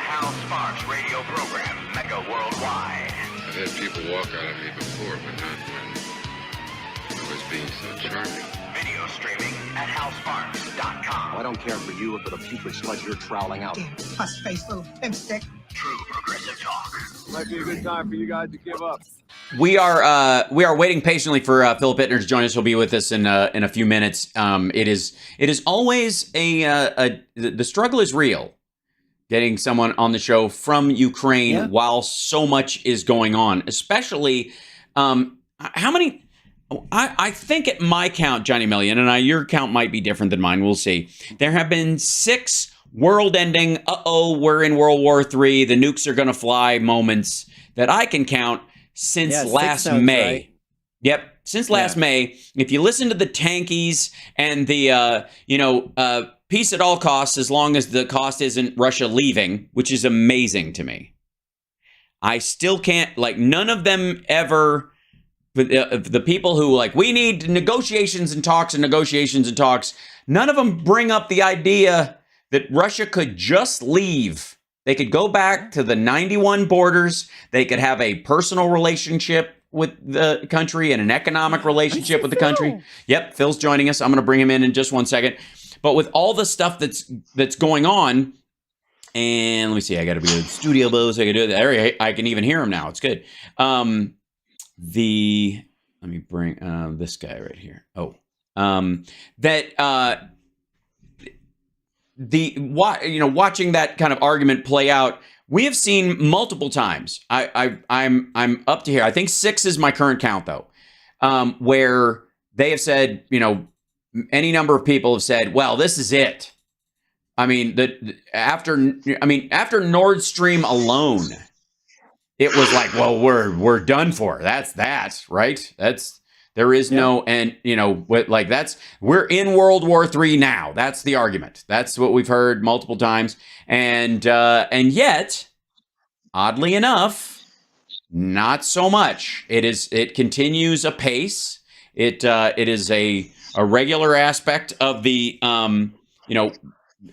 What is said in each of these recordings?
Hal Sparks radio program, mega worldwide. I've had people walk out of me before, but not when I was being so charming. Video streaming at halsparks.com. I don't care for you or for the putrid sludge you're troweling out. Damn puss-faced little pimp stick. True progressive talk. Might be a good time for you guys to give up. We are waiting patiently for Philip Ittner to join us. He'll be with us in a few minutes. It is always the struggle is real. Getting someone on the show from Ukraine while so much is going on, especially how many. I think at my count, Johnny Million, and your count might be different than mine. We'll see. There have been 6 world-ending, we're in World War III, the nukes are going to fly moments that I can count since last May. Right. Yep, since last May. If you listen to the tankies and the, peace at all costs, as long as the cost isn't Russia leaving, which is amazing to me. I still can't, none of them ever... The people who we need negotiations and talks, none of them bring up the idea that Russia could just leave. They could go back to the 91 borders. They could have a personal relationship with the country and an economic relationship with the country. Yep, Phil's joining us. I'm going to bring him in just one second. But with all the stuff that's going on, and let me see, I got to be in the studio so I can do that. I can even hear him now. It's good. Let me bring this guy right here. Watching that kind of argument play out, we have seen multiple times. I'm up to here. I think 6 is my current count though, where they have said, any number of people have said, well, this is it. I mean, after Nord Stream alone. It was like, well, we're done for. That's that, right? There is no, and we're in World War III now. That's the argument. That's what we've heard multiple times, and yet, oddly enough, not so much. It continues apace. It is a regular aspect of the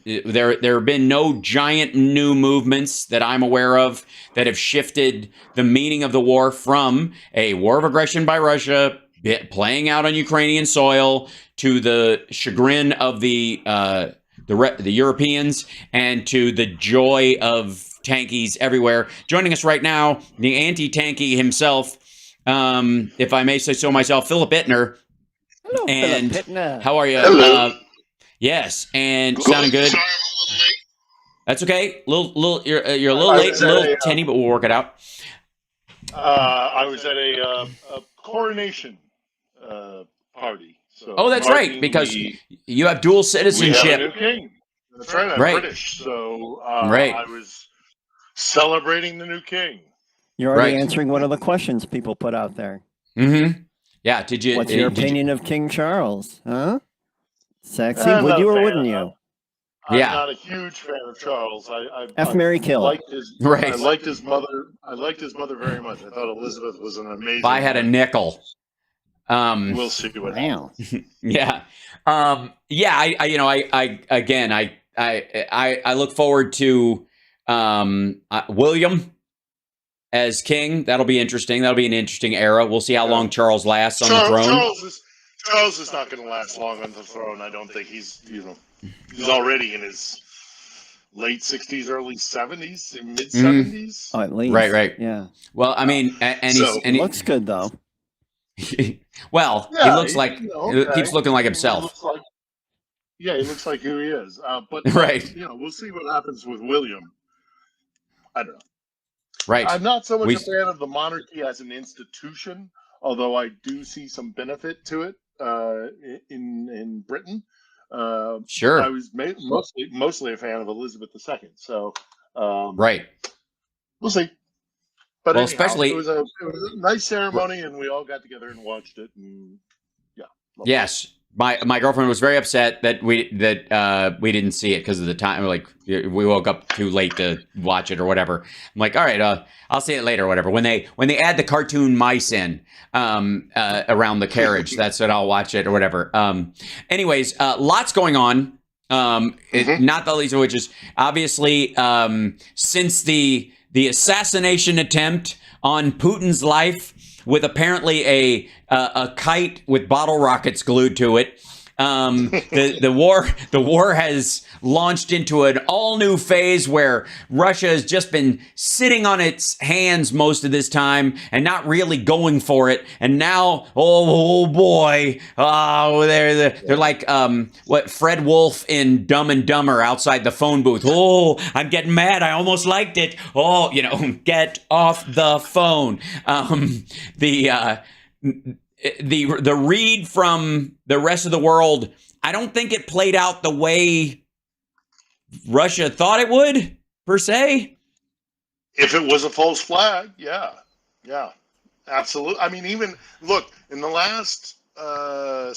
There have been no giant new movements that I'm aware of that have shifted the meaning of the war from a war of aggression by Russia playing out on Ukrainian soil to the chagrin of the Europeans and to the joy of tankies everywhere. Joining us right now, the anti-tanky himself, if I may say so myself, Philip Ittner. Hello, and Philip Ittner. How are you? Hello. Yes, and sounding good. Sorry, I'm a little late. That's okay. You're a little late, a little tinny, but we'll work it out. I was at a coronation party. So that's right, because you have dual citizenship. We have a new king. That's right. I'm British, so I was celebrating the new king. You're already answering one of the questions people put out there. Mm-hmm. Yeah. Did you? What's your opinion of King Charles? Huh? Sexy? Would you or wouldn't you? I'm not a huge fan of Charles. F. Mary Kill. I liked his mother. I liked his mother very much. I thought Elizabeth was an amazing. If I had a nickel. We'll see what happens. Yeah. I look forward to William as king. That'll be interesting. That'll be an interesting era. We'll see how long Charles lasts on the throne. Charles is not going to last long on the throne. I don't think he's already in his late 60s, early 70s, mid 70s. Oh, at least. Right. Yeah. Well, I mean, he looks good though. Well, he looks like he keeps looking like himself. He looks like who he is. But we'll see what happens with William. I don't know. Right. I'm not so much a fan of the monarchy as an institution, although I do see some benefit to it in Britain. Sure. I was mostly a fan of Elizabeth II. So we'll see. But especially it was a nice ceremony, and we all got together and watched it. And yes. My girlfriend was very upset that we didn't see it because of the time. Like, we woke up too late to watch it or whatever. I'm like, all right, I'll see it later or whatever. When they add the cartoon mice in around the carriage, that's when I'll watch it or whatever. Anyways, lots going on. Not the least of which is obviously since the assassination attempt on Putin's life with apparently a kite with bottle rockets glued to it. The war has launched into an all new phase where Russia has just been sitting on its hands most of this time and not really going for it. And now, oh boy, they're like what Fred Wolf in Dumb and Dumber outside the phone booth. Oh, I'm getting mad. I almost liked it. Oh, get off the phone. The read from the rest of the world, I don't think it played out the way Russia thought it would, per se. If it was a false flag, yeah, absolutely. I mean, even look in the last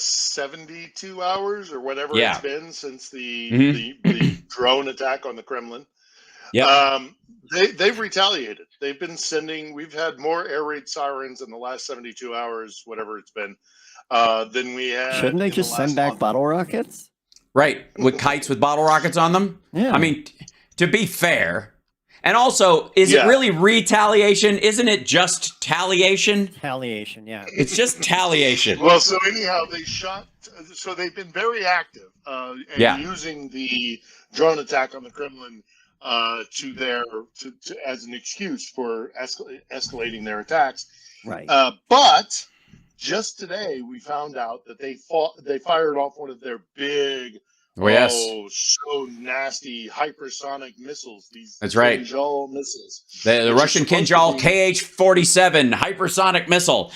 72 hours or whatever it's been since the drone attack on the Kremlin. Yeah. They've retaliated. We've had more air raid sirens in the last 72 hours, whatever it's been, than we had. Shouldn't they just send back bottle rockets? Right. With kites with bottle rockets on them? Yeah. I mean, to be fair. And also, is it really retaliation? Isn't it just taliation? Retaliation, yeah. It's just taliation. Well, so anyhow, they've been very active using the drone attack on the Kremlin as an excuse for escalating their attacks. Right. But just today we found out that they fired off one of their big, so nasty hypersonic missiles. That's right. Kinjal missiles. The Russian Kinjal KH-47 hypersonic missile.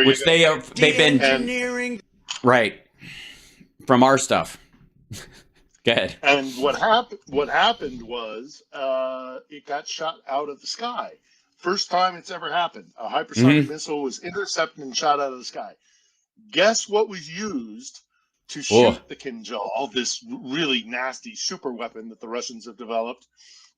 Which they've been engineering. Right. From our stuff. Go ahead. And what happened was it got shot out of the sky. First time it's ever happened. A hypersonic missile was intercepted and shot out of the sky. Guess what was used to shoot the Kinjal, this really nasty super weapon that the Russians have developed?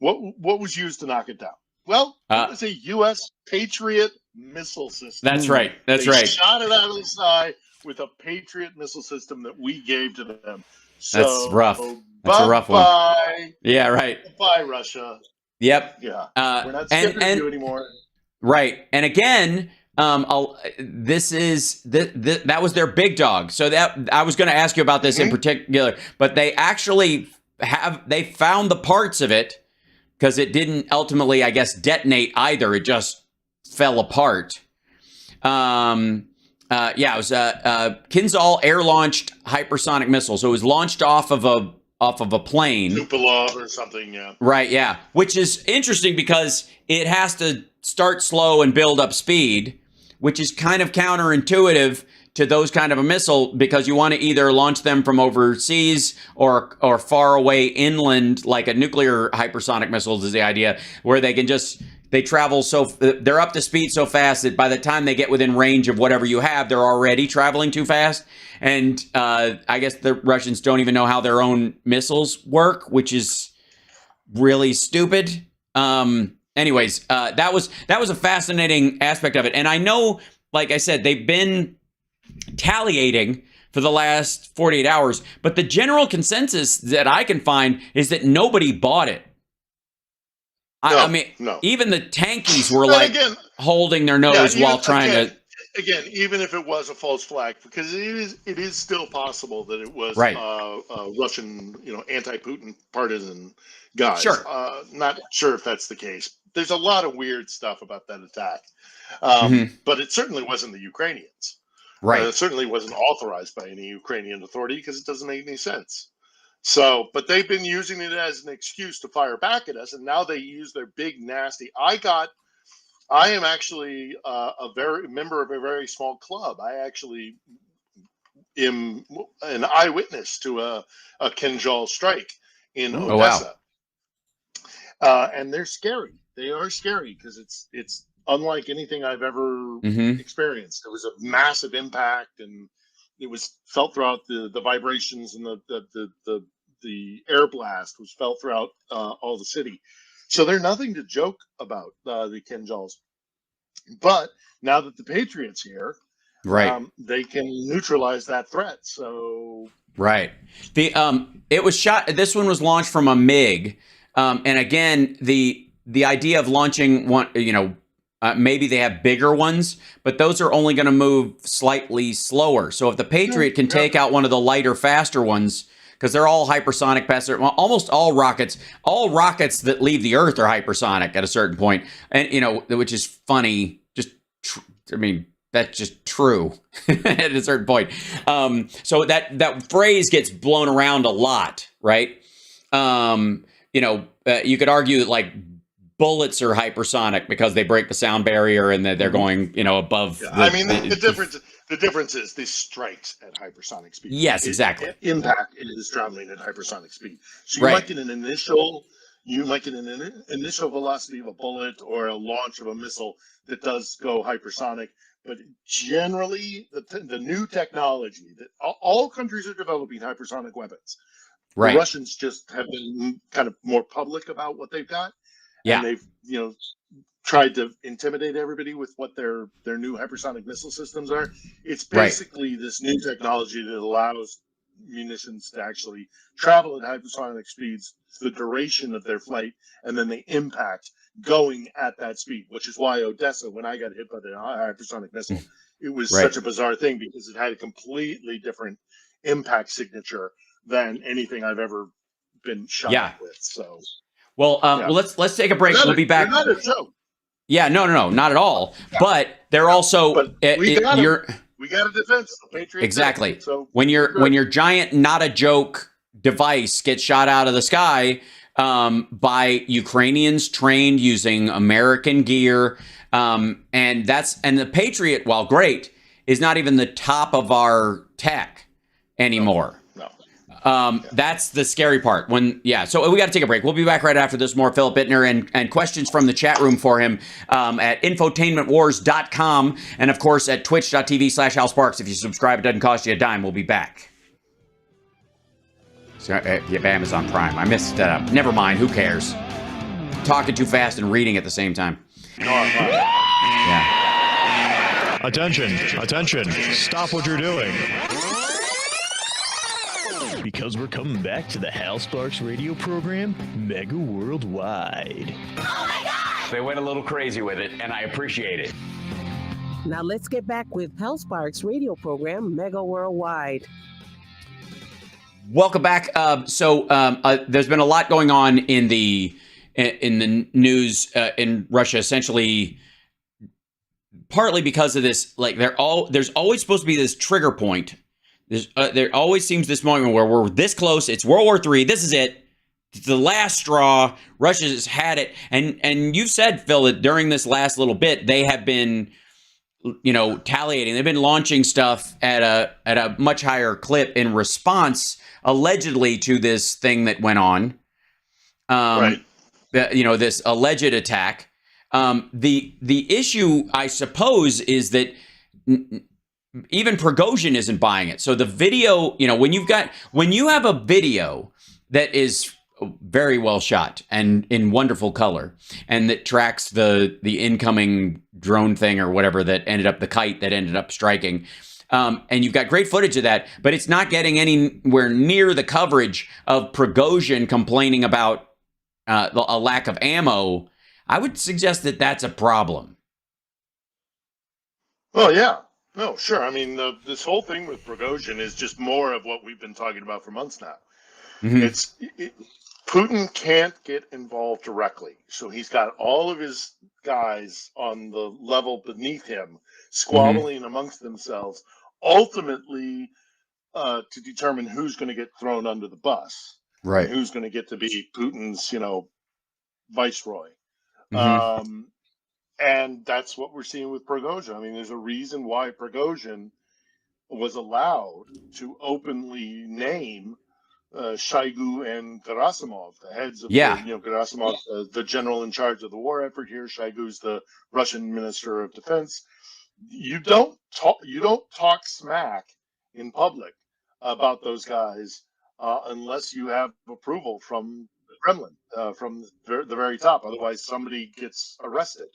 What was used to knock it down? Well, it was a U.S. Patriot missile system. That's right. They shot it out of the sky with a Patriot missile system that we gave to them. So, that's rough. That's a rough one. Yeah, right. Bye, Russia. Yep. Yeah. We're not skipping you anymore. Right. And again, that was their big dog. So that I was going to ask you about this in particular, but they actually found the parts of it because it didn't ultimately, I guess, detonate either. It just fell apart. It was Kinjal air-launched hypersonic missile. So it was launched off of a plane. Tupolev or something, yeah. Right, yeah. Which is interesting because it has to start slow and build up speed, which is kind of counterintuitive to those kind of a missile because you want to either launch them from overseas or far away inland, like a nuclear hypersonic missile is the idea, where they can travel they're up to speed so fast that by the time they get within range of whatever you have, they're already traveling too fast. And I guess the Russians don't even know how their own missiles work, which is really stupid. Anyways, that was a fascinating aspect of it. And I know, like I said, they've been talliating for the last 48 hours, but the general consensus that I can find is that nobody bought it. I mean, even the tankies were holding their nose while trying to. Again, even if it was a false flag, because it is still possible that it was Russian, anti-Putin partisan guys. Sure. Not sure if that's the case. There's a lot of weird stuff about that attack, but it certainly wasn't the Ukrainians. Right. It certainly wasn't authorized by any Ukrainian authority because it doesn't make any sense. So, but they've been using it as an excuse to fire back at us, and now they use their big nasty. I am actually a member of a very small club. I actually am an eyewitness to a Kinjal strike in Odessa. And they're scary. They are scary because it's unlike anything I've ever experienced. It was a massive impact, and it was felt throughout the vibrations, and the air blast was felt throughout all the city. So they're nothing to joke about, the Kinjals. But now that the Patriots here, right, they can neutralize that threat. So Right. It was shot. This one was launched from a MiG, and again, the idea of launching one, maybe they have bigger ones, but those are only going to move slightly slower. So if the Patriot can take out one of the lighter, faster ones, because they're all hypersonic, faster. Well, almost all rockets that leave the Earth are hypersonic at a certain point, and which is funny. That's just true at a certain point. So that phrase gets blown around a lot, right? You could argue that like bullets are hypersonic because they break the sound barrier and that they're going, above. Yeah, the difference is this strikes at hypersonic speed. Yes, exactly. Impact is traveling at hypersonic speed. So you Right. might get an initial velocity of a bullet or a launch of a missile that does go hypersonic. But generally, the new technology that all countries are developing hypersonic weapons. Right. The Russians just have been kind of more public about what they've got. Yeah. And they've, tried to intimidate everybody with what their new hypersonic missile systems are. It's basically this new technology that allows munitions to actually travel at hypersonic speeds, the duration of their flight, and then the impact going at that speed, which is why Odessa, when I got hit by the hypersonic missile, it was such a bizarre thing because it had a completely different impact signature than anything I've ever been shot with. So, well, let's take a break. We'll be back. Not a joke. Yeah, no, not at all. But they're also we got a defense. The Patriot exactly. So when your giant, not a joke device gets shot out of the sky by Ukrainians trained using American gear, and the Patriot, while great, is not even the top of our tech anymore. No. That's the scary part. So we got to take a break. We'll be back right after this. More Philip Ittner and questions from the chat room for him at infotainmentwars.com and of course at twitch.tv/HalSparks. If you subscribe, it doesn't cost you a dime. We'll be back. So, Amazon Prime. I missed. Never mind. Who cares? Talking too fast and reading at the same time. Yeah. Attention. Stop what you're doing. Because we're coming back to the Hal Sparks radio program, Mega Worldwide. Oh my God! They went a little crazy with it, and I appreciate it. Now let's get back with Hal Sparks radio program, Mega Worldwide. Welcome back. There's been a lot going on in the news in Russia, essentially, partly because of this. Like there's always supposed to be this trigger point. There always seems this moment where we're this close. It's World War III. This is it. It's the last straw. Russia's had it. And you've said, Phil, that during this last little bit, they have been, retaliating. They've been launching stuff at a much higher clip in response, allegedly, to this thing that went on. Right. This alleged attack. The issue, I suppose, is that even Prigozhin isn't buying it. So the video, when you have a video that is very well shot and in wonderful color, and that tracks the incoming drone thing or whatever the kite that ended up striking, and you've got great footage of that, but it's not getting anywhere near the coverage of Prigozhin complaining about a lack of ammo, I would suggest that that's a problem. Oh, yeah. No, sure. I mean, this whole thing with Prigozhin is just more of what we've been talking about for months now. Mm-hmm. Putin can't get involved directly, so he's got all of his guys on the level beneath him squabbling amongst themselves, ultimately to determine who's going to get thrown under the bus, right? Who's going to get to be Putin's, viceroy. Mm-hmm. And that's what we're seeing with Prigozhin. I mean, there's a reason why Prigozhin was allowed to openly name Shoigu and Gerasimov, the heads of Gerasimov, the general in charge of the war effort here. Shoigu's the Russian Minister of Defense. You don't talk smack in public about those guys unless you have approval from the Kremlin, from the very top. Otherwise, somebody gets arrested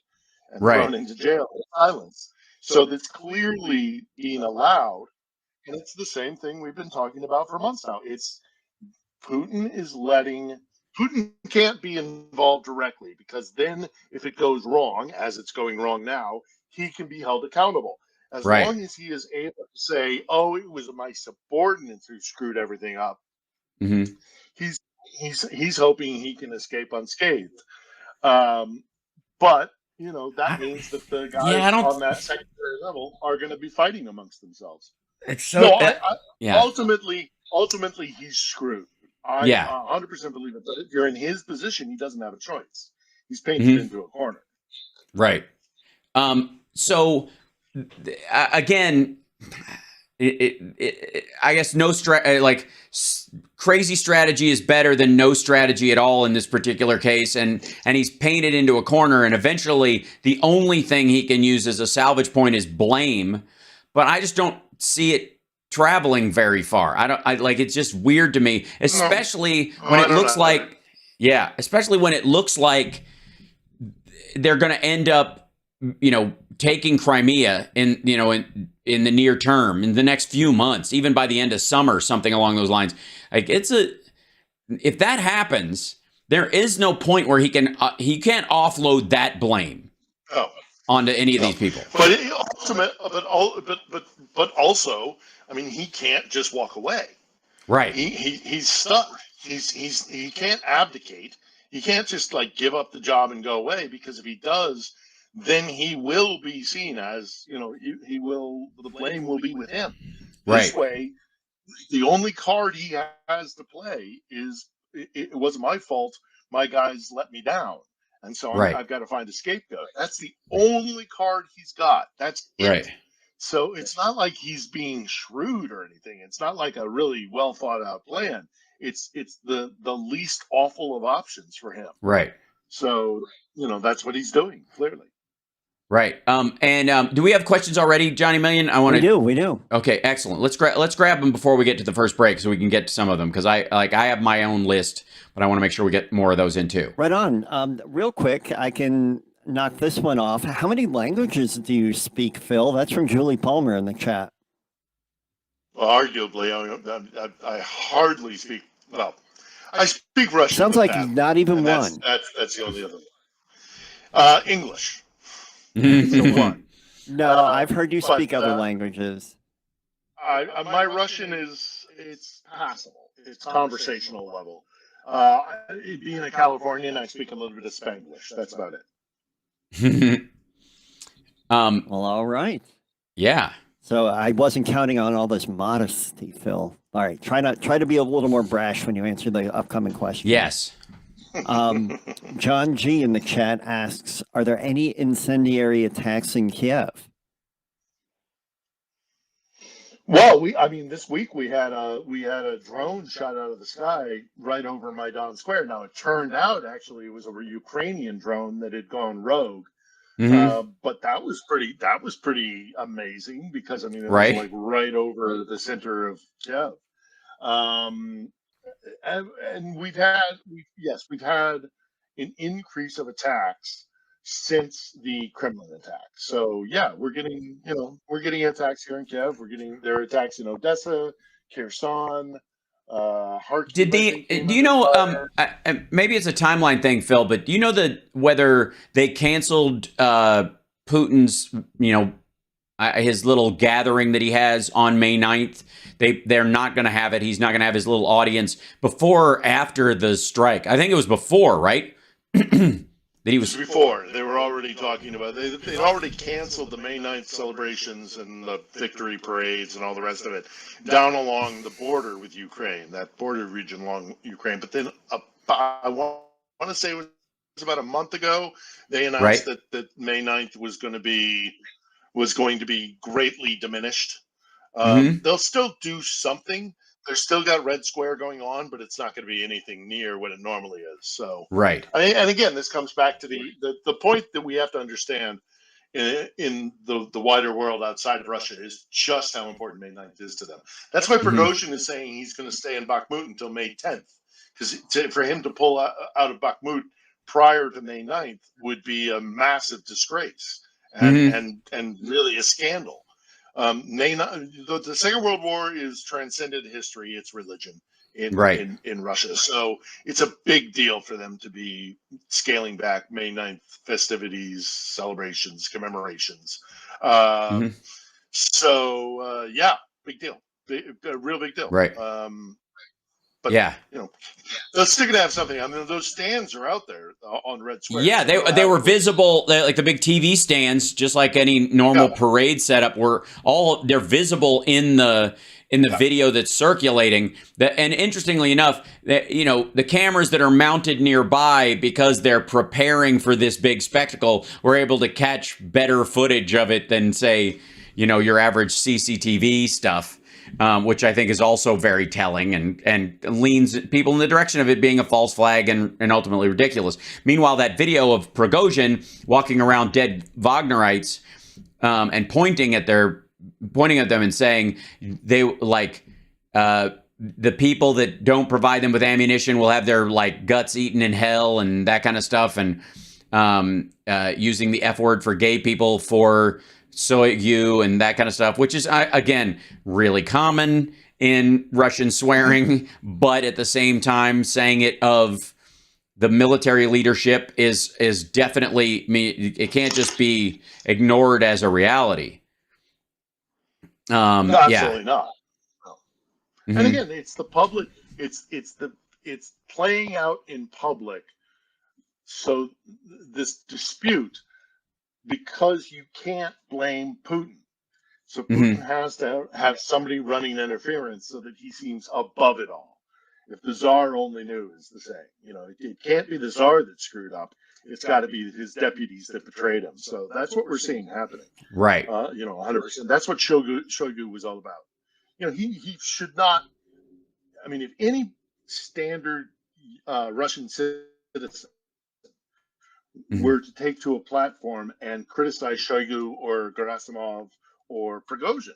and thrown into jail in silence. So that's clearly being allowed. and it's the same thing we've been talking about for months now. It's Putin can't be involved directly, because then if it goes wrong, as it's going wrong now, he can be held accountable. As Right. long as he is able to say, "Oh, it was my subordinates who screwed everything up," hmm he's hoping he can escape unscathed. But that means that the Yeah, I guys don't. on that secondary level are going to be fighting amongst themselves. It's so. No, Yeah. ultimately, he's screwed. I Yeah. 100% believe it. But if you're in his position, he doesn't have a choice. He's painted Mhm. into a corner. Right. So again, I guess crazy strategy is better than no strategy at all in this particular case, and he's painted into a corner, and eventually the only thing he can use as a salvage point is blame, but I just don't see it traveling very far. It's just weird to me, especially when it looks like, especially when it looks like they're going to end up, taking Crimea in the near term, in the next few months, even by the end of summer, something along those lines. If that happens, there is no point where he can't offload that blame onto any of these people. But also, I mean, he can't just walk away. Right. He's stuck. He can't abdicate. He can't just give up the job and go away, because if he does, then he will be seen as, the blame will be with him. This way, the only card he has to play is, it wasn't my fault. My guys let me down. And so I've got to find a scapegoat. That's the only card he's got. That's it. Right. So it's not like he's being shrewd or anything. It's not like a really well thought out plan. It's the least awful of options for him. Right. So, that's what he's doing, clearly. Right. And do we have questions already, Johnny Million? We do. Okay, excellent. Let's grab them before we get to the first break, so we can get to some of them, because I have my own list, but I want to make sure we get more of those in too. Right on. Real quick, I can knock this one off. How many languages do you speak, Phil? That's from Julie Palmer in the chat. Well, arguably, I hardly speak. Well, I speak Russian. Sounds like not even one. That's the only other one. English. So one. No, I've heard you speak other languages. My Russian it's passable. It's conversational level. Being a Californian, I speak a little bit of Spanglish. That's about it. Well, all right. Yeah. So I wasn't counting on all this modesty, Phil. All right, try to be a little more brash when you answer the upcoming question. Yes. John G in the chat asks, are there any incendiary attacks in Kiev? Well, this week we had a drone shot out of the sky right over Maidan Square. Now it turned out actually it was a Ukrainian drone that had gone rogue. Mm-hmm. But that was pretty amazing, because it was Right. right over the center of Kiev. And we've had an increase of attacks since the Kremlin attack. So yeah, we're getting attacks here in Kiev. There are attacks in Odessa, Kherson, Kharkiv. Do you know, maybe it's a timeline thing, Phil, but do you know whether they canceled Putin's, his little gathering that he has on May 9th? They're not going to have it. He's not going to have his little audience before or after the strike. I think it was before, right? That he was before. They were already talking about. They'd already canceled the May 9th celebrations and the victory parades and all the rest of it down along the border with Ukraine, that border region along Ukraine. But then I want to say it was about a month ago, they announced that May 9th was going to be greatly diminished. They'll still do something. They're still got Red Square going on, but it's not going to be anything near what it normally is. So, right. And again, this comes back to the point that we have to understand in the wider world outside of Russia is just how important May 9th is to them. That's why Prigozhin is saying he's going to stay in Bakhmut until May 10th, because for him to pull out of Bakhmut prior to May 9th would be a massive disgrace and really a scandal. The Second World War is transcended history. It's religion Right. in Russia. So it's a big deal for them to be scaling back May 9th festivities, celebrations, commemorations. Mhm. Yeah, big deal. A real big deal. Right. But Yeah. they're still gonna have something. I mean, those stands are out there on Red Square. Yeah, they were visible, like the big TV stands, just like any normal parade setup. They're visible in the video that's circulating. And interestingly enough, the cameras that are mounted nearby, because they're preparing for this big spectacle, were able to catch better footage of it than, say, your average CCTV stuff. Which I think is also very telling and leans people in the direction of it being a false flag and ultimately ridiculous. Meanwhile, that video of Prigozhin walking around dead Wagnerites and pointing at them and saying they the people that don't provide them with ammunition will have their guts eaten in hell and that kind of stuff, and using the F word for gay people for soyu and that kind of stuff, which is, again, really common in Russian swearing, but at the same time, saying it of the military leadership is definitely, it can't just be ignored as a reality. No, absolutely not. No. Mm-hmm. And again, it's the public. It's playing out in public. So this dispute, because you can't blame Putin. So Putin has to have somebody running interference so that he seems above it all. If the Tsar only knew, is the saying. It can't be the Tsar that screwed up. It's got to be his deputies that betrayed him. So that's what we're seeing happening. Right. 100%. That's what Shoigu was all about. He should not. I mean, if any standard Russian citizen were to take to a platform and criticize Shoigu or Gerasimov or Prigozhin,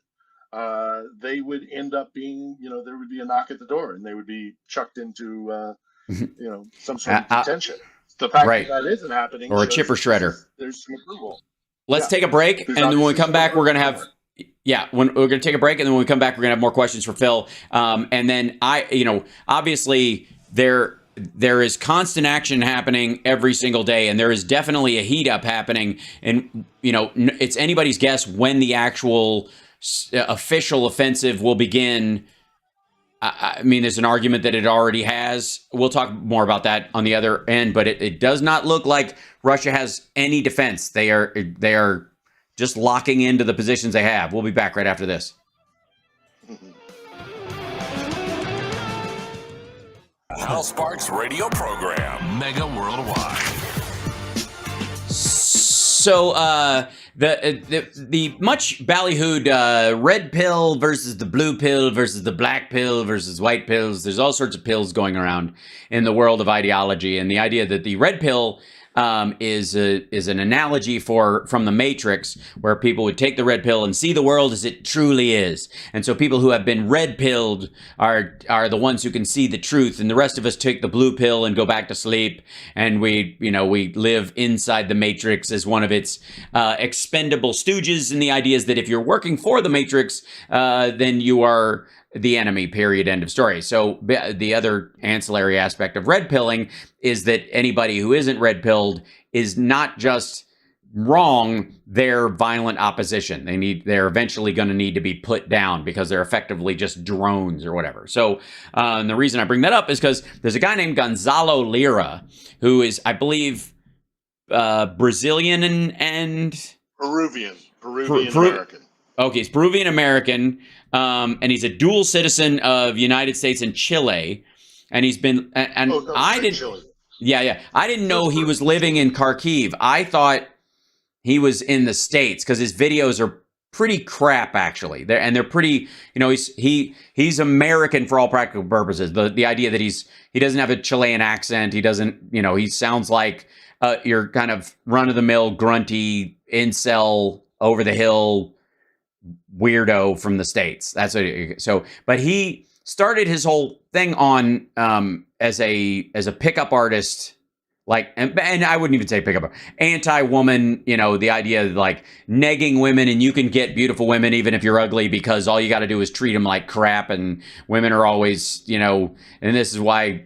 they would end up being, there would be a knock at the door and they would be chucked into, some sort of detention. The fact that isn't happening, or a chipper shredder. There's some approval. Let's take a break, and then when we come back, we're going to have. Yeah, we're going to take a break, and then when we come back, we're going to have more questions for Phil. And then obviously there is constant action happening every single day, and there is definitely a heat up happening. And it's anybody's guess when the actual official offensive will begin. I mean, there's an argument that it already has. We'll talk more about that on the other end, but it does not look like Russia has any defense. They are just locking into the positions they have. We'll be back right after this. Hal Sparks radio program, Mega Worldwide. So the much ballyhooed red pill versus the blue pill versus the black pill versus white pills. There's all sorts of pills going around in the world of ideology, and the idea that the red pill is an analogy from the Matrix, where people would take the red pill and see the world as it truly is. And so people who have been red pilled are the ones who can see the truth, and the rest of us take the blue pill and go back to sleep, and we live inside the Matrix as one of its expendable stooges. And the idea is that if you're working for the Matrix, then you are the enemy, period, end of story. So the other ancillary aspect of red pilling is that anybody who isn't red pilled is not just wrong, they're violent opposition. They're eventually going to need to be put down because they're effectively just drones or whatever. So and the reason I bring that up is because there's a guy named Gonzalo Lira, who is, I believe, Brazilian and Peruvian American. Okay, he's Peruvian American, and he's a dual citizen of United States and Chile, and he's been. Chile. Yeah. I didn't know he was living in Kharkiv. I thought he was in the States because his videos are pretty crap, actually. They're pretty. He's American for all practical purposes. The idea that he doesn't have a Chilean accent. He doesn't. He sounds like your kind of run of the mill grunty incel over the hill weirdo from the States. That's what. But he started his whole thing on as a pickup artist, Like, and I wouldn't even say pick up, anti-woman, you know, the idea of like negging women, and you can get beautiful women even if you're ugly, because all you got to do is treat them like crap, and women are always, you know, and this is why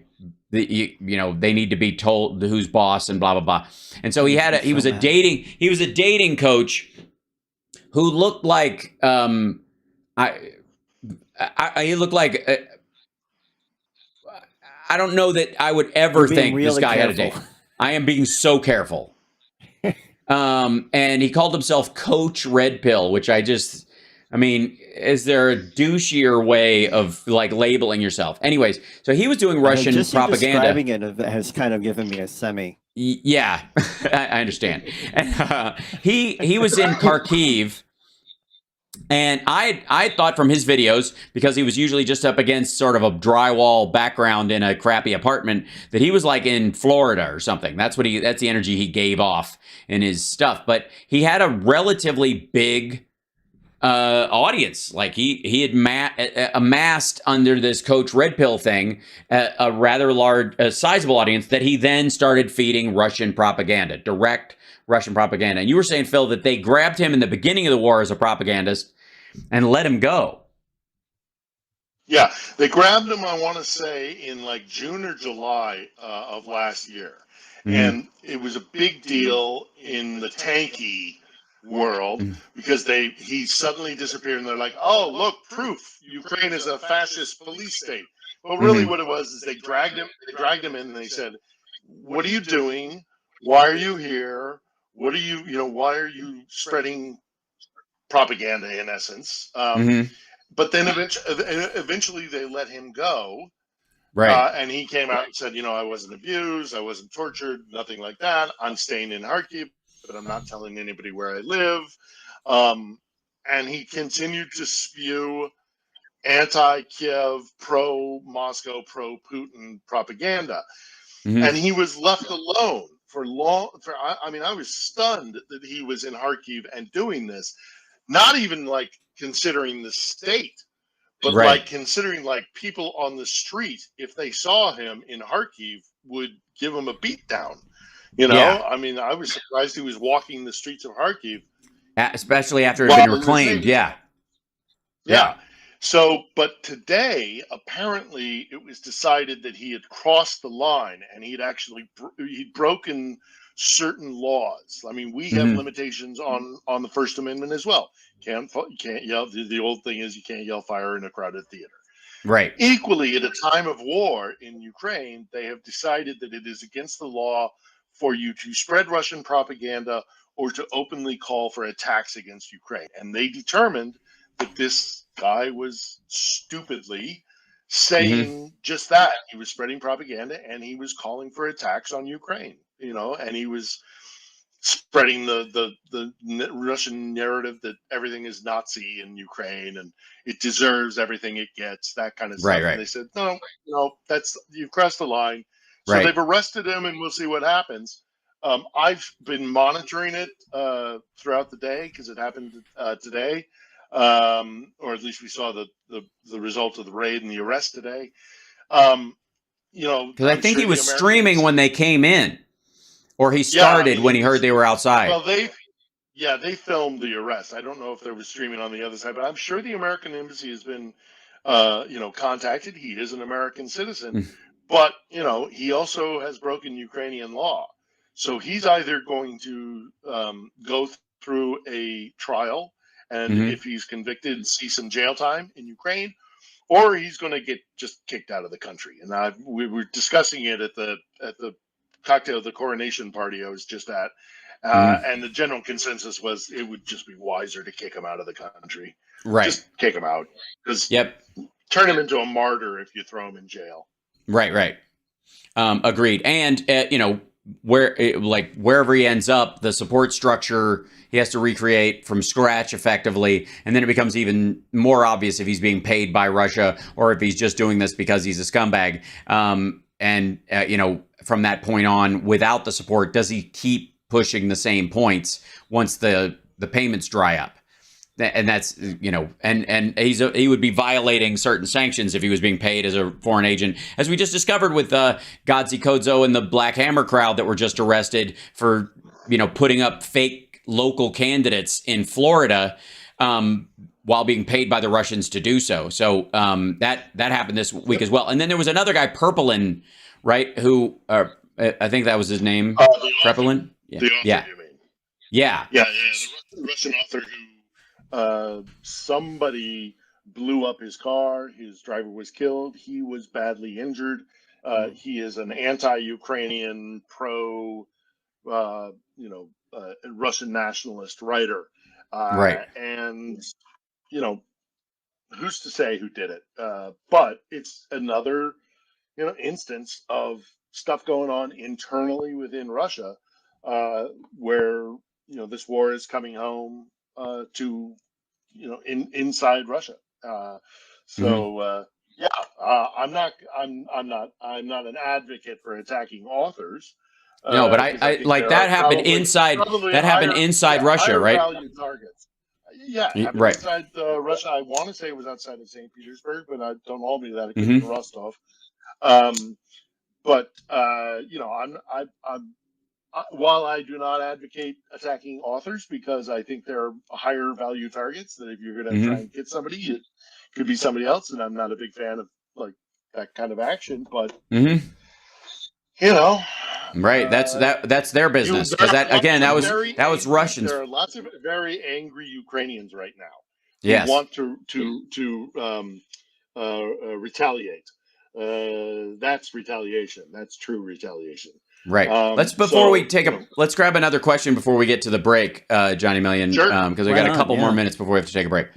you know, they need to be told who's boss and blah blah blah. And so he was a dating coach who looked like he looked like I don't know that I would ever think this guy had a date. I am being so careful. And he called himself Coach Red Pill, which I mean, is there a douchier way of like labeling yourself? Anyways, so he was doing Russian just propaganda. Describing it has kind of given me a semi. Yeah, I understand. And, he was in Kharkiv. And I thought from his videos, because he was usually just up against sort of a drywall background in a crappy apartment, that he was like in Florida or something. That's the energy he gave off in his stuff. But he had a relatively big audience. Like he had amassed under this Coach Red Pill thing a rather large, sizable audience that he then started feeding Russian propaganda, direct Russian propaganda. And you were saying, Phil, that they grabbed him in the beginning of the war as a propagandist and let him go. Yeah, they grabbed him, I want to say, in like June or July of last year. And it was a big deal in the tanky world because he suddenly disappeared, and they're like, oh, look, proof, Ukraine is a fascist police state. But really what it was is they dragged him in, and they said, what are you doing? Why are you here? What are you, why are you spreading propaganda in essence? But then eventually they let him go. Right. And he came out and said, I wasn't abused, I wasn't tortured, nothing like that. I'm staying in Kharkiv, but I'm not telling anybody where I live. And he continued to spew anti-Kiev, pro-Moscow, pro-Putin propaganda. And he was left alone I was stunned that he was in Kharkiv and doing this, not even like considering the state, but like considering like people on the street, if they saw him in Kharkiv, would give him a beatdown. I mean, I was surprised he was walking the streets of Kharkiv, especially after it had been reclaimed. Yeah. So, but today, apparently, it was decided that he had crossed the line, and he'd broken certain laws. I mean, we have limitations on the First Amendment as well. You can't yell. The old thing is you can't yell fire in a crowded theater. Right. Equally, at a time of war in Ukraine, they have decided that it is against the law for you to spread Russian propaganda or to openly call for attacks against Ukraine. And they determined that this guy was stupidly saying just that. He was spreading propaganda, and he was calling for attacks on Ukraine, and he was spreading the Russian narrative that everything is Nazi in Ukraine and it deserves everything it gets, that kind of stuff. And they said, no, you've crossed the line. So they've arrested him, and we'll see what happens. I've been monitoring it throughout the day because it happened today. Or at least we saw the result of the raid and the arrest today. Because I think he was streaming when they came in, or he started when he heard they were outside. Well, they filmed the arrest. I don't know if there was streaming on the other side, but I'm sure the American embassy has been, contacted. He is an American citizen, but he also has broken Ukrainian law, so he's either going to go through a trial. And if he's convicted, see some jail time in Ukraine, or he's going to get just kicked out of the country. And we were discussing it at the cocktail, the coronation party I was just at, and the general consensus was it would just be wiser to kick him out of the country. Right, just kick him out, because turn him into a martyr if you throw him in jail. Right. Agreed. And wherever he ends up, the support structure he has to recreate from scratch effectively. And then it becomes even more obvious if he's being paid by Russia or if he's just doing this because he's a scumbag. From that point on, without the support, does he keep pushing the same points once the payments dry up? that's, and he would be violating certain sanctions if he was being paid as a foreign agent, as we just discovered with Godzi Kodzo and the Black Hammer crowd that were just arrested for, putting up fake local candidates in Florida while being paid by the Russians to do so. So that happened this week as well. And then there was another guy, Purpelin, right? Who I think that was his name. Purpelin. The author, yeah. you mean? Yeah. Yeah. The Russian author who somebody blew up his car. His driver was killed. He was badly injured. He is an anti-Ukrainian, Russian nationalist writer. Right. And, who's to say who did it? But it's another, instance of stuff going on internally within Russia, where, this war is coming home to, inside Russia. I'm not an advocate for attacking authors. No, but I like that happened inside. That happened inside Russia, right? Value targets. Yeah, right. Inside Russia, I want to say it was outside of St. Petersburg, but don't hold me to that. It could be Rostov. While I do not advocate attacking authors, because I think there are higher value targets, that if you're going to try and get somebody, it could be somebody else, and I'm not a big fan of like that kind of action. But right, that's their business, because that was Russians. There are lots of very angry Ukrainians right now. Yes, who want to retaliate. That's retaliation. That's true retaliation. Right. Let's grab another question before we get to the break, Johnny Million, because we got a couple more minutes before we have to take a break.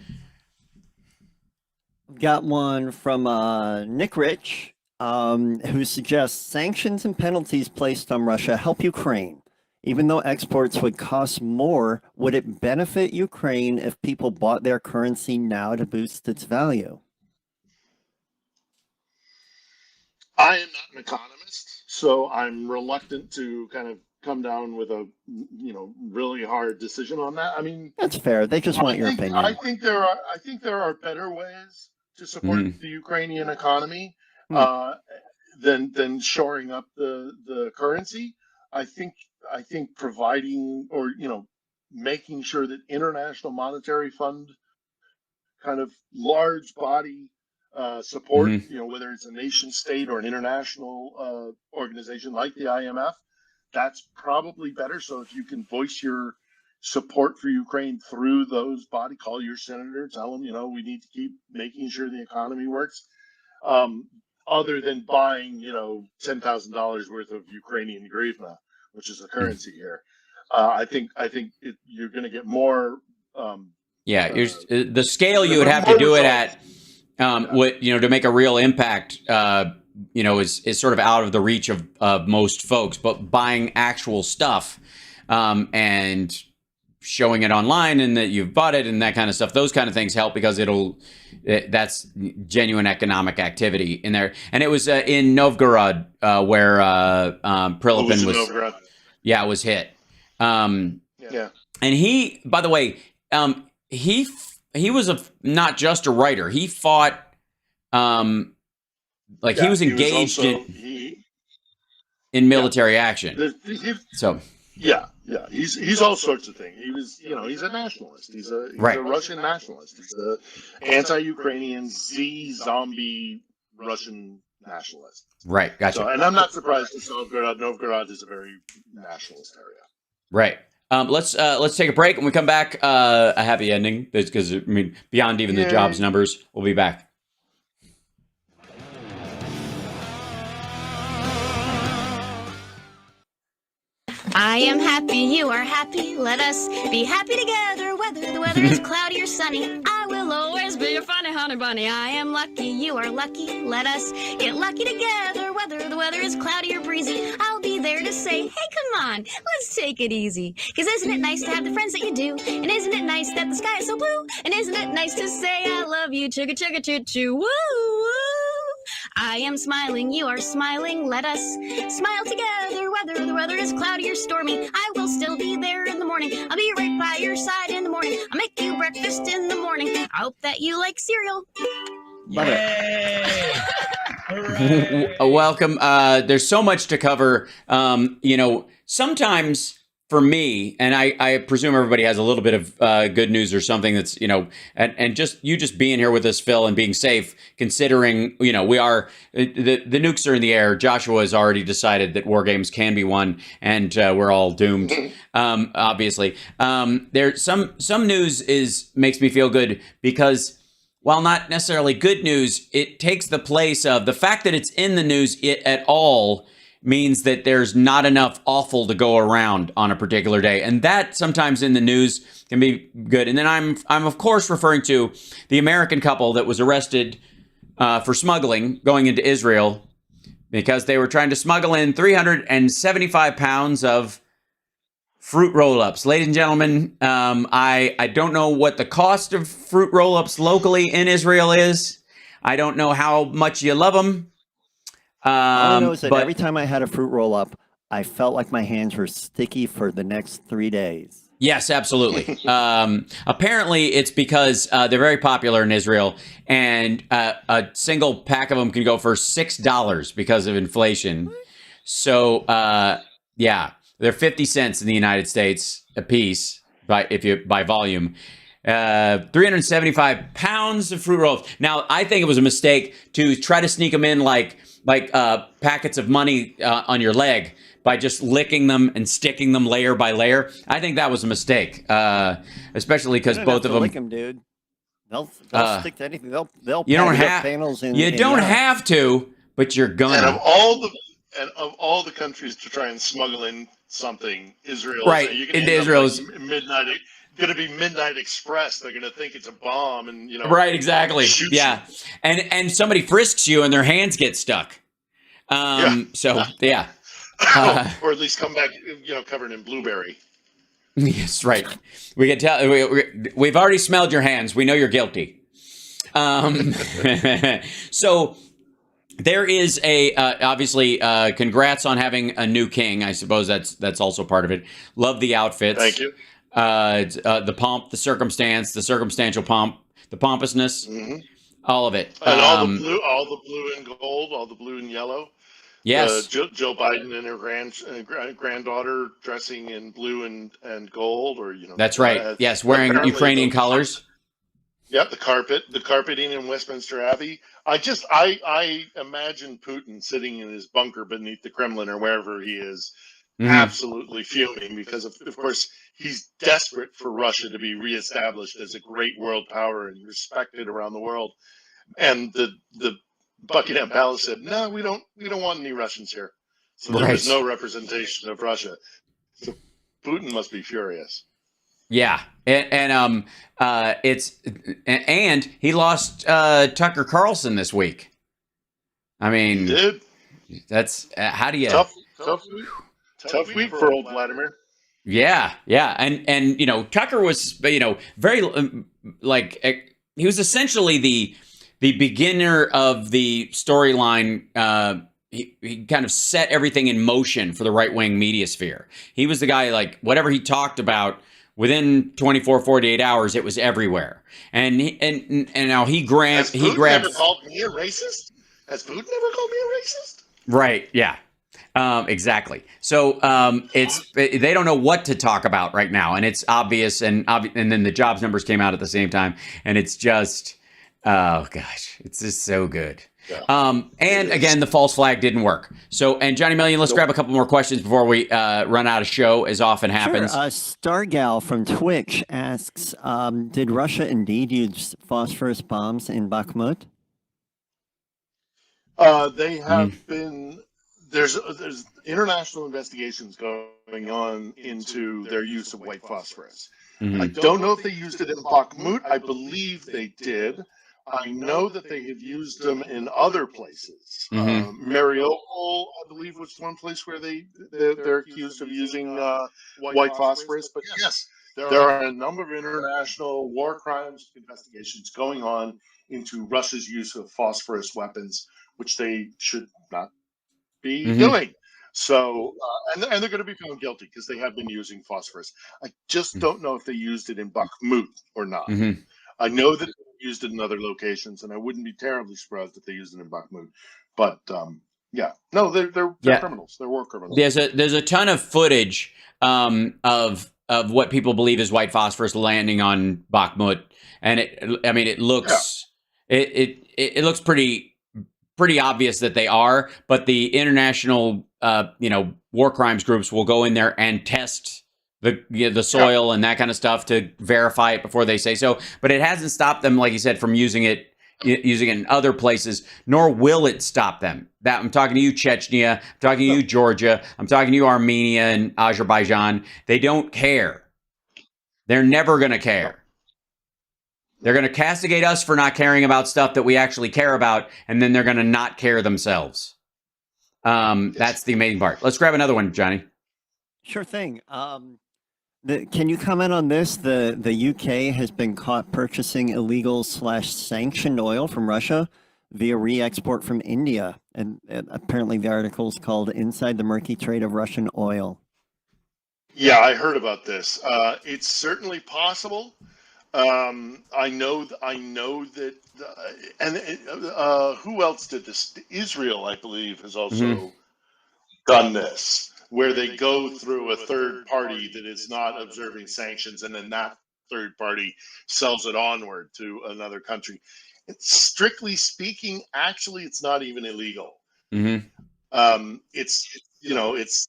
Got one from Nick Rich, who suggests sanctions and penalties placed on Russia help Ukraine. Even though exports would cost more, would it benefit Ukraine if people bought their currency now to boost its value? I am not an economist, so I'm reluctant to kind of come down with a really hard decision on that. I mean, that's fair. They just want your opinion. I think there are better ways to support the Ukrainian economy than shoring up the currency. I think providing or making sure that International Monetary Fund kind of large body support, whether it's a nation state or an international organization like the IMF, that's probably better. So if you can voice your support for Ukraine through those body, call your senator, tell them, we need to keep making sure the economy works. Other than buying, $10,000 worth of Ukrainian hryvnia, which is the currency here, I think you're going to get more. The scale you would have to do it at. To make a real impact, is sort of out of the reach of most folks. But buying actual stuff and showing it online and that you've bought it and that kind of stuff, those kind of things help, because that's genuine economic activity in there. And it was in Novgorod where Prilipin was hit. And he, by the way, he was not just a writer. He fought, he was engaged in military action. He's all sorts of things. He was, he's a nationalist. He's a Russian nationalist. He's an anti-Ukrainian, zombie Russian nationalist. Right, gotcha. So, and I'm not surprised to see Novgorod is a very nationalist area. Right. Let's take a break. When we come back, a happy ending, because beyond even the jobs numbers, we'll be back. I am happy, you are happy, let us be happy together, whether the weather is cloudy or sunny. I will always be your funny honey bunny. I am lucky, you are lucky, let us get lucky together, whether the weather is cloudy or breezy. I'll be there to say, hey, come on, let's take it easy. 'Cause isn't it nice to have the friends that you do? And isn't it nice that the sky is so blue? And isn't it nice to say I love you, chugga chugga choo choo, woo woo. I am smiling, you are smiling. Let us smile together. Whether the weather is cloudy or stormy, I will still be there in the morning. I'll be right by your side in the morning. I'll make you breakfast in the morning. I hope that you like cereal. Love it. Welcome. There's so much to cover. Sometimes for me, and I presume everybody has a little bit of good news or something that's, and just you just being here with us, Phil, and being safe, considering, we are, the nukes are in the air. Joshua has already decided that war games can be won, and we're all doomed, obviously. There's some news makes me feel good because, while not necessarily good news, it takes the place of the fact that it's in the news at all means that there's not enough awful to go around on a particular day. And that sometimes in the news can be good. And then I'm of course referring to the American couple that was arrested for smuggling going into Israel because they were trying to smuggle in 375 pounds of fruit roll-ups. Ladies and gentlemen, I don't know what the cost of fruit roll-ups locally in Israel is. I don't know how much you love them. All I know is that every time I had a fruit roll-up, I felt like my hands were sticky for the next 3 days. Yes, absolutely. Apparently, it's because they're very popular in Israel, and a single pack of them can go for $6 because of inflation. So, yeah, they're 50 cents in the United States a piece by volume. 375 pounds of fruit rolls. Now, I think it was a mistake to try to sneak them in like packets of money on your leg by just licking them and sticking them layer by layer. I think that was a mistake, especially because both of them. Lick them, dude. They'll stick to anything. They'll you don't have panels in. You don't have to, but you're gonna. And of all the countries to try and smuggle in something, Israel, right? Into Israel's midnight. Going to be Midnight Express. They're going to think it's a bomb, and right, exactly, yeah. And somebody frisks you, and their hands get stuck. So yeah, or at least come back, covered in blueberry. Yes, right. We can tell. We've already smelled your hands. We know you're guilty. So there is obviously congrats on having a new king. I suppose that's also part of it. Love the outfits. Thank you. The pomp, the circumstance, the circumstantial pomp, the pompousness, all of it, and all the blue and gold, all the blue and yellow. Yes, Joe Biden and her granddaughter dressing in blue and gold, or that's right. Yes, wearing Ukrainian colors. Yep, the carpeting in Westminster Abbey. I imagine Putin sitting in his bunker beneath the Kremlin or wherever he is. Absolutely fuming because of course he's desperate for Russia to be reestablished as a great world power and respected around the world. And the Buckingham Palace said, "No, we don't want any Russians here." So there was no representation of Russia. So Putin must be furious. Yeah, and he lost Tucker Carlson this week. I mean, he did. That's how do you Tough week for old Vladimir. Yeah, and Tucker was very he was essentially the beginner of the storyline. He kind of set everything in motion for the right-wing media sphere. He was the guy, whatever he talked about, within 24, 48 hours, it was everywhere. And now he grabbed. Never called me a racist? Has Putin never called me a racist? Right. Yeah. Exactly. So they don't know what to talk about right now, and it's obvious. And then the jobs numbers came out at the same time, and it's just, oh gosh, it's just so good. Yeah. And again, the false flag didn't work. So, and Johnny Million, let's grab a couple more questions before we run out of show, as often happens. Sure. Stargal from Twitch asks, did Russia indeed use phosphorus bombs in Bakhmut? They have been. There's international investigations going on into their use of white phosphorus. I don't know if they used it in Bakhmut. I believe they did. I know that they have used them in other places. Mariupol, I believe, was one place where they're accused of using white phosphorus. But yes, there are a number of international war crimes investigations going on into Russia's use of phosphorus weapons, which they should not be Mhm. doing. So, and they're going to be found guilty because they have been using phosphorus. I just don't know if they used it in Bakhmut or not. Mhm. I know that they used it in other locations, and I wouldn't be terribly surprised if they used it in Bakhmut. But yeah, no, they're Yeah. criminals. They're war criminals. There's a ton of footage of what people believe is white phosphorus landing on Bakhmut, and it looks it looks pretty obvious that they are, but the international war crimes groups will go in there and test the soil and that kind of stuff to verify it before they say so. But it hasn't stopped them, like you said, from using it in other places, nor will it stop them. That I'm talking to you, Chechnya. I'm talking to you, Georgia. I'm talking to you, Armenia and Azerbaijan. They don't care. They're never going to care. They're going to castigate us for not caring about stuff that we actually care about, and then they're going to not care themselves. That's the amazing part. Let's grab another one, Johnny. Sure thing. Can you comment on this? The UK has been caught purchasing illegal / sanctioned oil from Russia via re-export from India. And apparently the article is called Inside the Murky Trade of Russian Oil. Yeah, I heard about this. It's certainly possible. I know that, and who else did this? Israel, I believe, has also done this, where they go through a third party that is not observing sanctions, and then that third party sells it onward to another country. Strictly speaking, actually, it's not even illegal. It's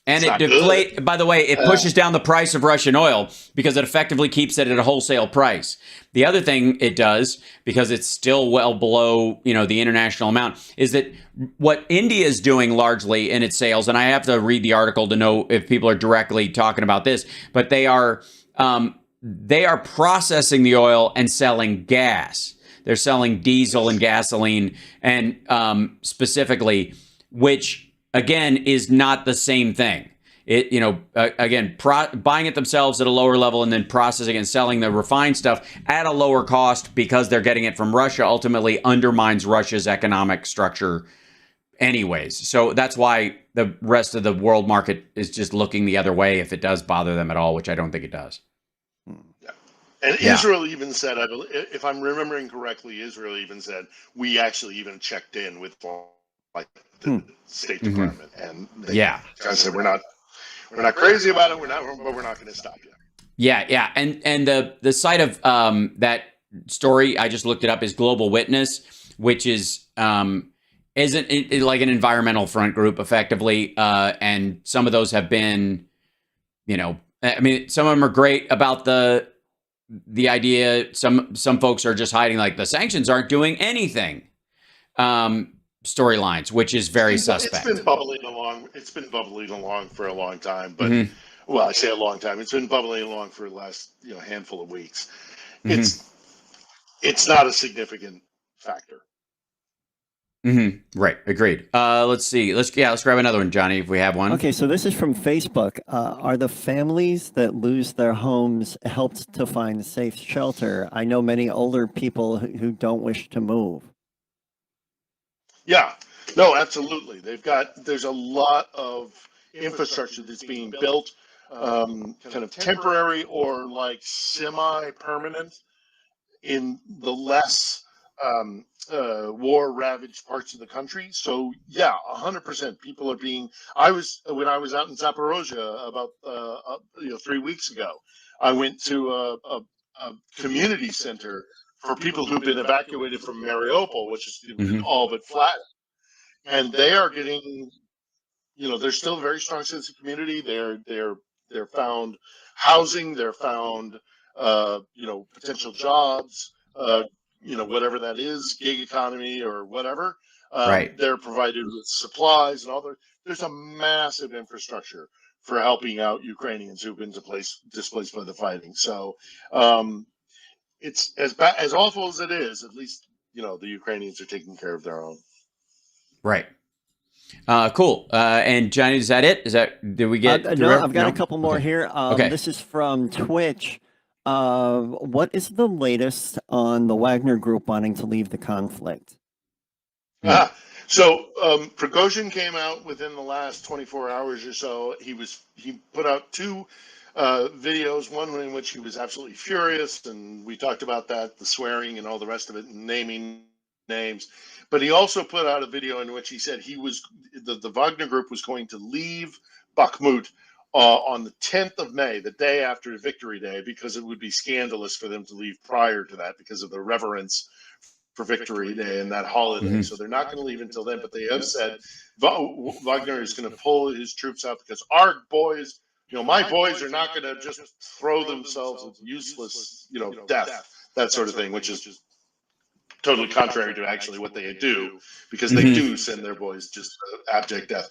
And it deflates. By the way, it pushes down the price of Russian oil because it effectively keeps it at a wholesale price. The other thing it does, because it's still well below, the international amount, is that what India is doing largely in its sales, and I have to read the article to know if people are directly talking about this, but they are processing the oil and selling gas. They're selling diesel and gasoline, and specifically, which again is not the same thing. It, buying it themselves at a lower level and then processing and selling the refined stuff at a lower cost because they're getting it from Russia ultimately undermines Russia's economic structure anyways. So that's why the rest of the world market is just looking the other way if it does bother them at all, which I don't think it does. And Israel even said, if I'm remembering correctly, Israel even said, we actually even checked in with the State Department, and they kind of said, we're not crazy about it, but we're not going to stop you. Yeah, and the site of that story I just looked it up is Global Witness, which is isn't it like an environmental front group effectively, and some of those have been, some of them are great about the idea. Some folks are just hiding, like the sanctions aren't doing anything. Storylines, which is very suspect. It's been bubbling along for a long time, but well, I say a long time. It's been bubbling along for the last handful of weeks. It's not a significant factor. Right, agreed. Let's see. Let's grab another one, Johnny, if we have one. Okay, so this is from Facebook. Are the families that lose their homes helped to find safe shelter? I know many older people who don't wish to move. Yeah, no, absolutely. There's a lot of infrastructure that's being built, kind of temporary or like semi-permanent in the less war-ravaged parts of the country. So yeah, 100%. People are being. When I was out in Zaporozhye about 3 weeks ago, I went to a community center for people who've been evacuated from Mariupol, which is all but flat. And they are getting, there's still a very strong sense of community. They're found housing, they're found, potential jobs, whatever that is, gig economy or whatever. Right. They're provided with supplies and all. There's a massive infrastructure for helping out Ukrainians who've been displaced by the fighting. So it's as awful as it is. At least the Ukrainians are taking care of their own. Right. Cool. And Johnny, is that it? Did we get? No, I've got a couple more here. Okay. This is from Twitch. What is the latest on the Wagner Group wanting to leave the conflict? So Prigozhin came out within the last 24 hours or so. He put out two videos, one in which he was absolutely furious, and we talked about that, the swearing and all the rest of it, and naming names. But he also put out a video in which he said the Wagner Group was going to leave Bakhmut on the 10th of May, the day after Victory Day, because it would be scandalous for them to leave prior to that because of the reverence for Victory Day and that holiday. Mhm. So they're not going to leave until then, but they have said Wagner is going to pull his troops out because our boys, my boys are not going to just throw themselves with useless, death, that sort of thing, which is totally contrary to actually what they do, because they do send their boys just to abject death.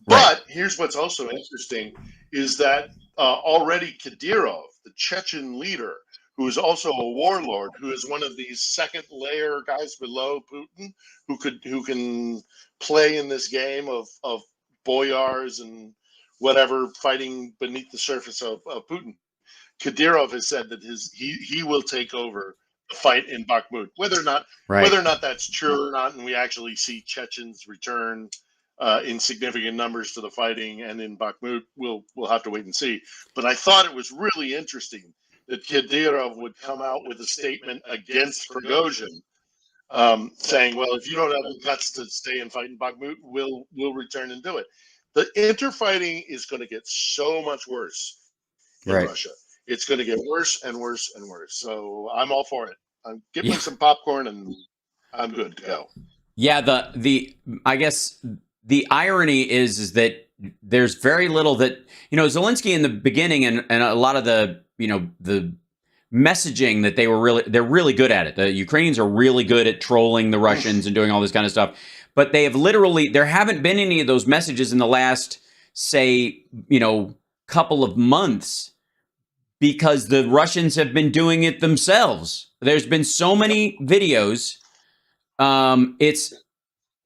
But here's what's also interesting is that already Kadyrov, the Chechen leader, who is also a warlord, who is one of these second layer guys below Putin, who can play in this game of boyars and whatever fighting beneath the surface of Putin. Kadyrov has said that he will take over the fight in Bakhmut, whether or not that's true or not, and we actually see Chechens return in significant numbers to the fighting and in Bakhmut, we'll have to wait and see. But I thought it was really interesting that Kadyrov would come out with a statement against Prigozhin, saying, "Well, if you don't have the guts to stay and fight in Bakhmut, we'll return and do it." The interfighting is going to get so much worse in Russia. It's going to get worse and worse and worse. So I'm all for it. Get me some popcorn and I'm good to go. Yeah, I guess the irony is that there's very little that, Zelensky in the beginning and a lot of the, the messaging that they're really good at it. The Ukrainians are really good at trolling the Russians and doing all this kind of stuff. But there haven't been any of those messages in the last, say, couple of months, because the Russians have been doing it themselves. There's been so many videos.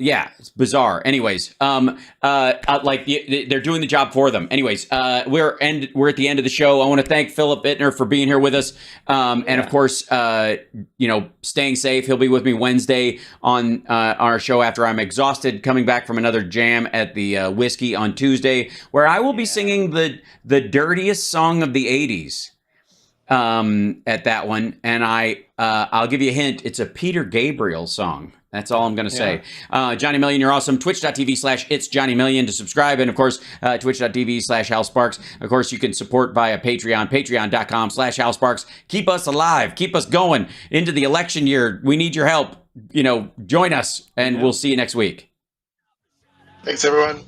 It's bizarre. Anyways, they're doing the job for them. Anyways, we're at the end of the show. I want to thank Philip Ittner for being here with us. And of course, staying safe. He'll be with me Wednesday on our show after I'm exhausted, coming back from another jam at the Whiskey on Tuesday, where I will be singing the dirtiest song of the 80s at that one. And I'll give you a hint. It's a Peter Gabriel song. That's all I'm going to say. Johnny Million, you're awesome. Twitch.tv/itsjohnny to subscribe. And, of course, twitch.tv/HalSparks. Of course, you can support via Patreon, patreon.com/HalSparks. Keep us alive. Keep us going into the election year. We need your help. Join us, and we'll see you next week. Thanks, everyone.